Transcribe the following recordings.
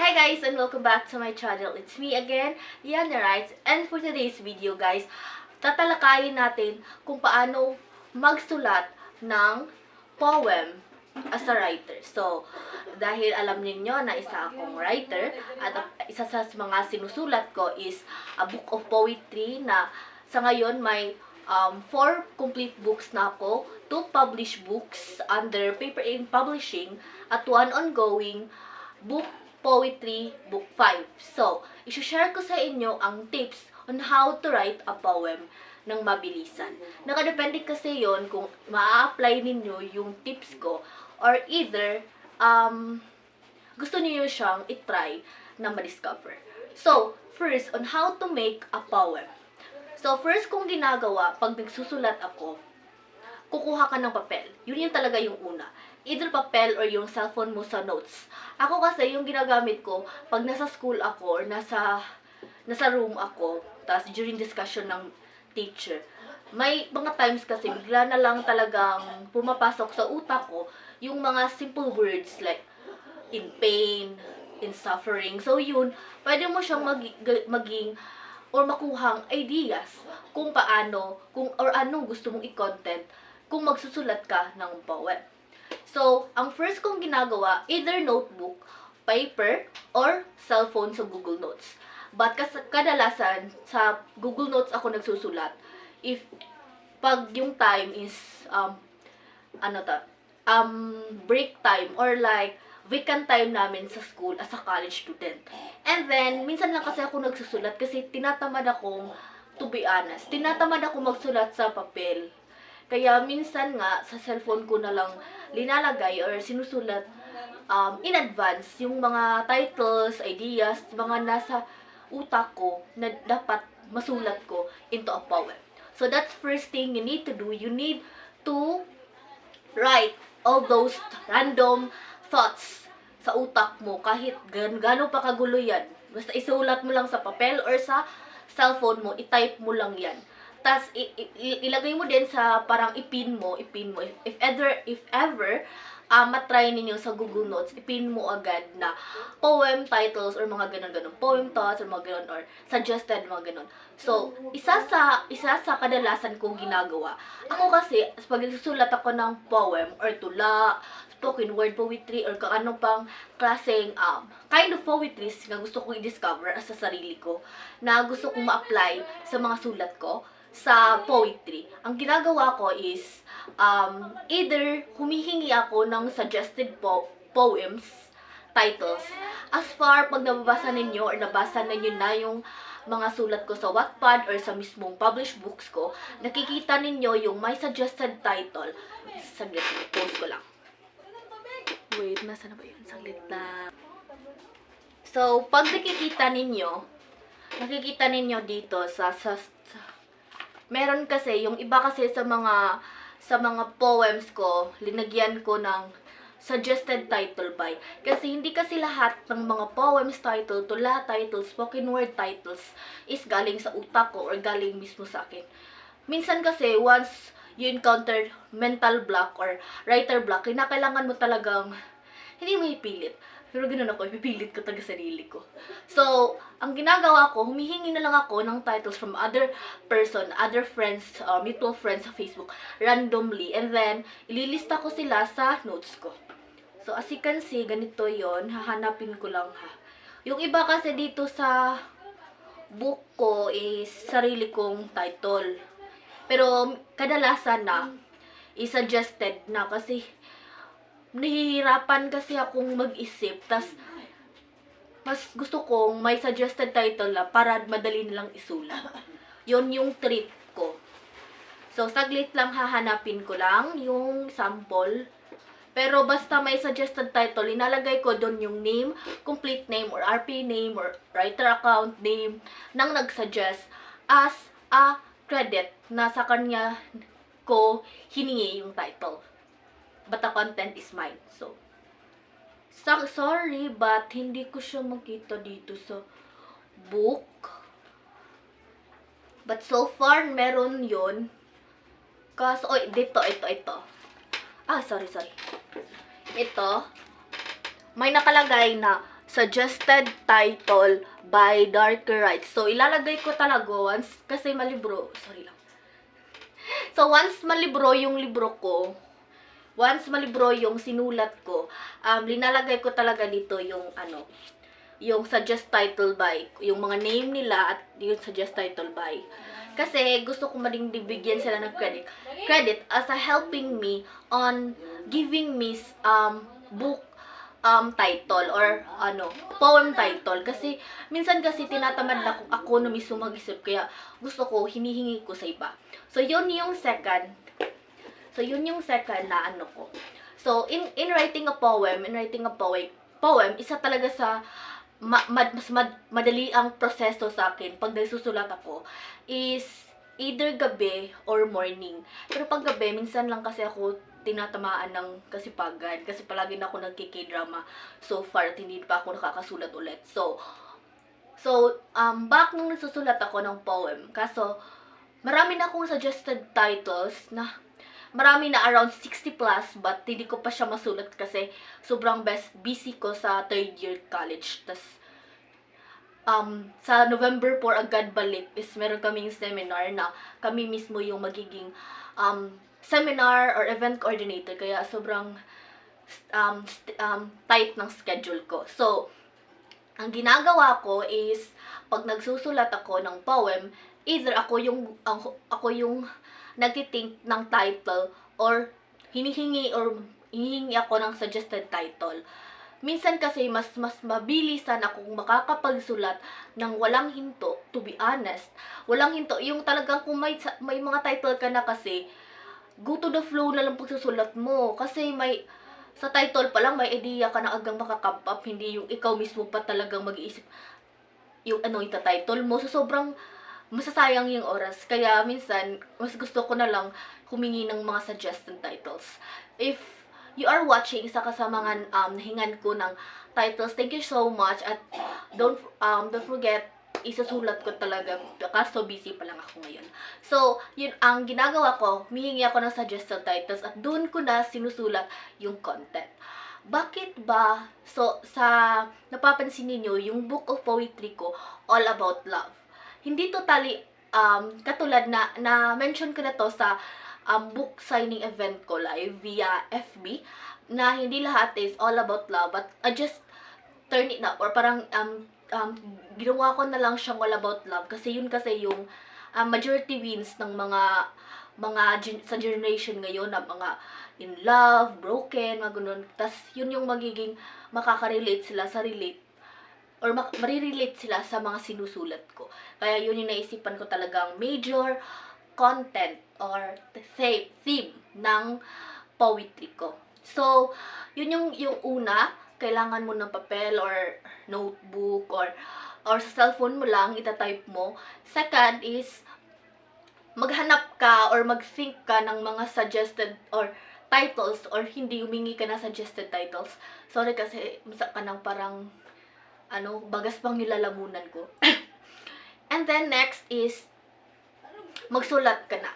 Hi guys and welcome back to my channel. It's me again, Liana Writes, and for today's video guys, tatalakayin natin kung paano magsulat ng poem as a writer. So, dahil alam niyo na isa akong writer at isa sa mga sinusulat ko is a book of poetry na sa ngayon may 4 complete books na ako, 2 published books under Paper Ink Publishing at 1 ongoing book Poetry Book 5. So, isi-share ko sa inyo ang tips on how to write a poem ng mabilisan. Nakadepende kasi yon kung maa-apply ninyo yung tips ko or either gusto niyo siyang itry na ma-discover. So, first, on how to make a poem. So, first kong ginagawa pag nagsusulat ako, kukuha ka ng papel. Yun talaga yung una. Either papel or yung cellphone mo sa notes. Ako kasi, yung ginagamit ko, pag nasa school ako or nasa room ako, tapos during discussion ng teacher, may mga times kasi bigla na lang talagang pumapasok sa utak ko yung mga simple words like in pain, in suffering. So yun, pwede mo siyang maging or makuhang ideas kung paano, or anong gusto mong i-content kung magsusulat ka ng poem. So, ang first kong ginagawa, either notebook, paper, or cellphone sa Google Notes. But kadalasan, sa Google Notes ako nagsusulat. If, pag yung time is, break time, or like, vacant time namin sa school as a college student. And then, minsan lang kasi ako nagsusulat kasi tinatamad akong, to be honest, tinatamad ako magsulat sa papel. Kaya minsan nga, sa cellphone ko na lang linalagay or sinusulat in advance yung mga titles, ideas, mga nasa utak ko na dapat masulat ko into a poem. So that's first thing you need to do. You need to write all those random thoughts sa utak mo kahit gano'n pa kagulo yan. Basta isulat mo lang sa papel or sa cellphone mo, i-type mo lang yan. Tapos, ilagay mo din sa parang ipin mo. If ever, matry ninyo sa Google Notes, ipin mo agad na poem titles or mga ganun-ganun. Poem thoughts or mga ganun or suggested, mga ganun. So, isa sa kadalasan kong ginagawa. Ako kasi, pag nagsusulat ako ng poem or tula, spoken word poetry, or kung ano pang klaseng kind of poetries na gusto kong i-discover sa sarili ko, na gusto kong ma-apply sa mga sulat ko, sa poetry. Ang ginagawa ko is either humihingi ako ng suggested poems, titles. As far pag nababasa ninyo or nabasa ninyo na yung mga sulat ko sa Wattpad or sa mismong published books ko, nakikita ninyo yung may suggested title. Saglit, post ko lang. Wait, nasa na ba yun? Saglit na. So, pag nakikita ninyo dito sa meron kasi, yung iba kasi sa mga poems ko, linagyan ko ng suggested title by. Kasi hindi kasi lahat ng mga poems title, tula titles, spoken word titles is galing sa utak ko or galing mismo sa akin. Minsan kasi, once you encounter mental block or writer block, kinakailangan mo talagang, hindi mo ipilit. Pero ganoon ako, ipipilit ko talaga sarili ko. So, ang ginagawa ko, humihingi na lang ako ng titles from other person, other friends, mutual friends sa Facebook, randomly. And then, ililista ko sila sa notes ko. So, as you can see, ganito yon, hahanapin ko lang ha. Yung iba kasi dito sa book ko is sarili kong title. Pero, kadalasan na, is-suggested na kasi nahihirapan kasi akong mag-isip, tas mas gusto kong may suggested title na para madali nilang isulat. Yon yung trip ko. So, saglit lang hahanapin ko lang yung sample. Pero basta may suggested title, inalagay ko doon yung name, complete name, or RP name, or writer account name nang nag-suggest as a credit na sa kanya ko hiningi yung title. But the content is mine. So, sorry, but hindi ko siya makita dito sa book. But so far, meron yon. Kaso, dito, ito. Sorry. Ito, may nakalagay na suggested title by Darker Rights. So, ilalagay ko talaga once, kasi malibro, sorry lang. So, once malibro yung libro ko, once malibro yung sinulat ko, linalagay ko talaga dito yung yung suggest title by, yung mga name nila at yung suggest title by. Kasi gusto ko maring bigyan sila ng credit as a helping me on giving me book title or poem title. Kasi minsan kasi tinatamad na ako na mismo mag-isip, kaya gusto ko hinihingi ko sa iba. So yun yung second. So yun yung second na ko. So in writing a poem, isa talaga sa madali ang proseso sa akin pag nagsusulat ako is either gabi or morning. Pero pag gabi, minsan lang kasi ako tinatamaan ng kasipagan kasi palagi na ako nagki-K-drama so far at hindi pa ako nakakasulat ulit. So back nung nagsusulat ako ng poem, kaso marami na akong suggested titles na marami na around 60 plus, but hindi ko pa siya masulat kasi sobrang busy ko sa third year college. Tas sa November 4 agad balik is meron kaming seminar na kami mismo yung magiging seminar or event coordinator, kaya sobrang tight ng schedule ko. So ang ginagawa ko is pag nagsusulat ako ng poem, either ako yung nagtithink ng title or hinihingi ako ng suggested title. Minsan kasi mas mabilisan akong makakapagsulat ng walang hinto, to be honest. Walang hinto, yung talagang kung may mga title ka na kasi, go to the flow na lang pagsusulat mo. Kasi sa title pa lang may idea ka na agang makakamp up, hindi yung ikaw mismo pa talagang mag-iisip yung ita-title mo. So sobrang masasayang yung oras. Kaya minsan, mas gusto ko na lang humingi ng mga suggested titles. If you are watching, isa ka sa mga nahingan ko ng titles, thank you so much. At don't forget, isusulat ko talaga. Kaso busy pa lang ako ngayon. So, yun ang ginagawa ko, humihingi ako ng suggested titles at doon ko na sinusulat yung content. Bakit ba? So, sa napapansin niyo yung book of poetry ko, all about love. Hindi totally katulad na mention ko na to sa book signing event ko live via FB, na hindi lahat is all about love, but I just turn it up, or parang ginawa ko na lang siyang all about love kasi yun kasi yung majority wins ng mga sa generation ngayon na mga in love, broken, mga ganun. Tas yun yung magiging makaka-relate sila sa or marirelate sila sa mga sinusulat ko. Kaya yun yung naisipan ko talagang major content or theme ng poetry ko. So, yun yung una, kailangan mo ng papel or notebook or sa cellphone mo lang, itatype mo. Second is, maghanap ka or mag-think ka ng mga suggested or titles, or hindi humingi ka na suggested titles. Sorry kasi, masa ka ng parang bagas pang nilalamunan ko. And then next is magsulat ka na.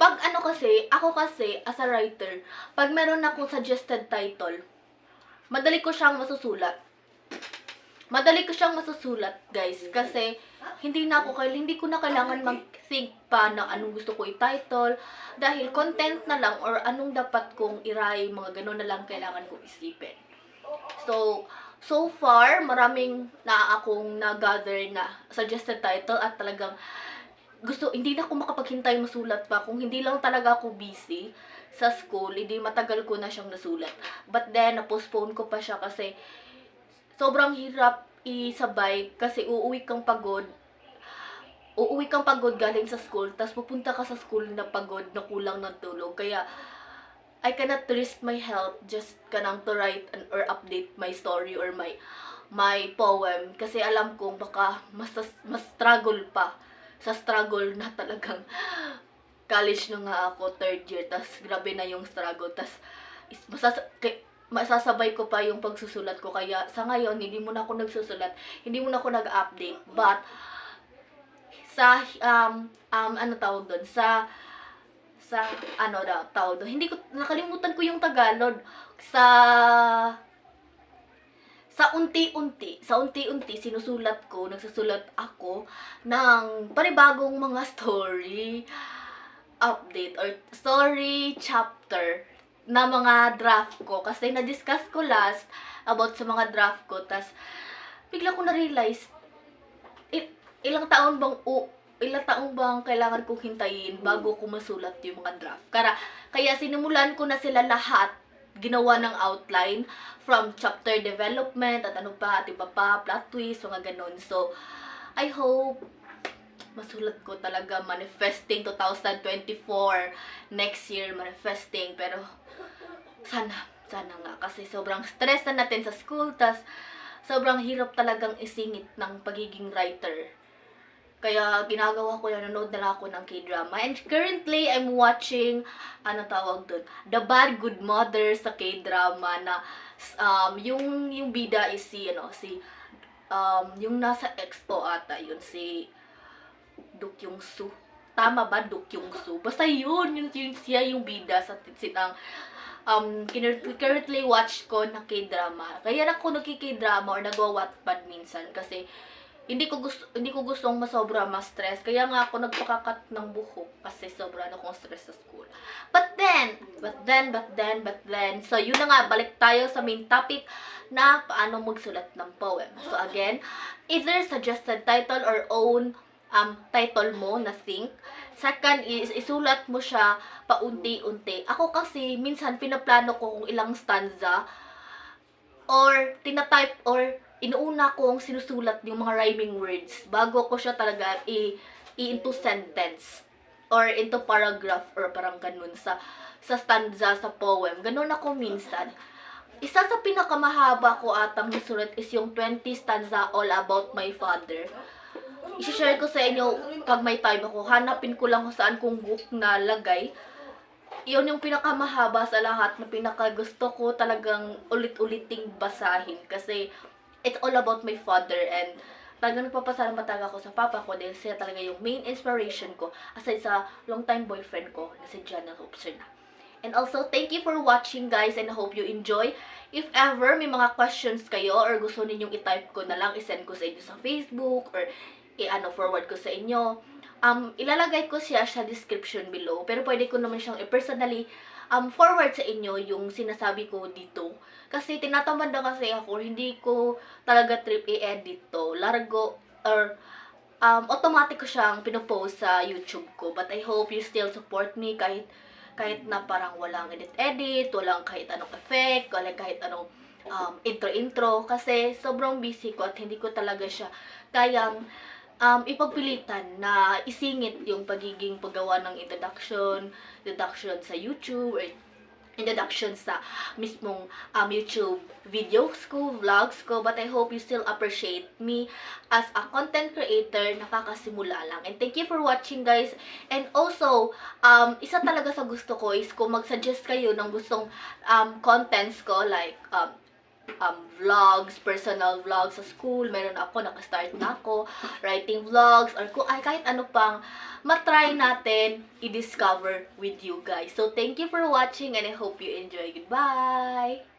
Pag ako kasi as a writer, pag meron akong suggested title, madali ko siyang masusulat. Guys, kasi hindi ko na kailangan mag-think pa na anong gusto ko i-title, dahil content na lang or anong dapat kong iray, mga gano'n na lang kailangan kong isipin. So far, maraming na akong na-gather na suggested title at talagang hindi na ako makapaghintay masulat pa. Kung hindi lang talaga ako busy sa school, hindi matagal ko na siyang nasulat. But then, na-postpone ko pa siya kasi sobrang hirap isabay kasi uuwi kang pagod galing sa school, tapos pupunta ka sa school na pagod, na kulang ng tulog. Kaya, I cannot risk my health just to write or update my story or my poem. Kasi alam kong baka mas struggle pa. Sa struggle na talagang college na nga ako, third year. Tas grabe na yung struggle. Tas masasabay ko pa yung pagsusulat ko. Kaya sa ngayon, hindi mo na ako nagsusulat. Hindi mo na ako nag-update. But, sa, tawag doon? Hindi ko, nakalimutan ko yung Tagalog. sa unti-unti nagsusulat ako ng panibagong mga story update or story chapter na mga draft ko. Kasi na-discuss ko last about sa mga draft ko. Tas, bigla ko na-realize, ilang taon bang kailangan kong hintayin bago ko masulat yung mga draft. Kaya sinimulan ko na sila lahat, ginawa ng outline from chapter development at ano pa, at iba pa, plot twist, mga ganun. So, I hope masulat ko talaga. Manifesting 2024 next year, manifesting. Pero sana nga, kasi sobrang stress na natin sa school, tas sobrang hirap talagang isingit ng pagiging writer. Kaya ginagawa ko, nanonood na lang ako ng K-drama. And currently, I'm watching, tawag dun, The Bad Good Mother sa K-drama na yung bida is yung nasa expo ata, yun, si Duk Yung Soo. Tama ba? Duk Yung Soo. Basta yun siya yung bida sa sitang currently watch ko na K-drama. Kaya ako nagki-K-drama or nagwa-Wattpad minsan kasi hindi ko gustong masobra ma-stress. Kaya nga ako nagpakakat ng buhok kasi sobra na akong stress sa school. But then, so yun na nga, balik tayo sa main topic na paano magsulat ng poem. So again, either suggested title or own title mo na think. Second is, isulat mo siya paunti-unti. Ako kasi, minsan pinaplano ko kung ilang stanza or tinatype or inuuna kong sinusulat yung mga rhyming words bago ko siya talaga into sentence or into paragraph or parang ganun sa stanza sa poem. Ganun ako minsan. Isa sa pinakamahaba ko atang nasulat is yung 20 stanza all about my father. I-share ko sa inyo pag may time ako. Hanapin ko lang kung saan kong book na lagay. Yun yung pinakamahaba sa lahat na pinakagusto ko talagang ulit-uliting basahin kasi it's all about my father and talagang nagpapasalamat talaga ako sa papa ko dahil siya talaga yung main inspiration ko aside sa long-time boyfriend ko na si Jana Hopserna. And also, thank you for watching guys and I hope you enjoy. If ever may mga questions kayo or gusto ninyong i-type ko na lang, i-send ko sa inyo sa Facebook or forward ko sa inyo. Ilalagay ko siya sa description below. Pero pwede ko naman siyang personally forward sa inyo yung sinasabi ko dito. Kasi tinatamad na kasi ako, hindi ko talaga trip i-edit to. Largo or automatic ko siyang pinopost sa YouTube ko. But I hope you still support me kahit na parang walang edit, walang kahit anong effect, walang kahit anong intro. Kasi sobrang busy ko at hindi ko talaga siya kayang ipagpilitan na isingit yung pagiging paggawa ng introduction sa YouTube, or introduction sa mismong YouTube videos ko, vlogs ko. But I hope you still appreciate me as a content creator, nakakasimula lang. And thank you for watching guys. And also, isa talaga sa gusto ko is kung mag-suggest kayo ng gustong contents ko, like vlogs, personal vlogs sa school. Meron ako, nakastart na ako, writing vlogs, or kung kahit ano pang matry natin i-discover with you guys. So, thank you for watching and I hope you enjoy. Goodbye!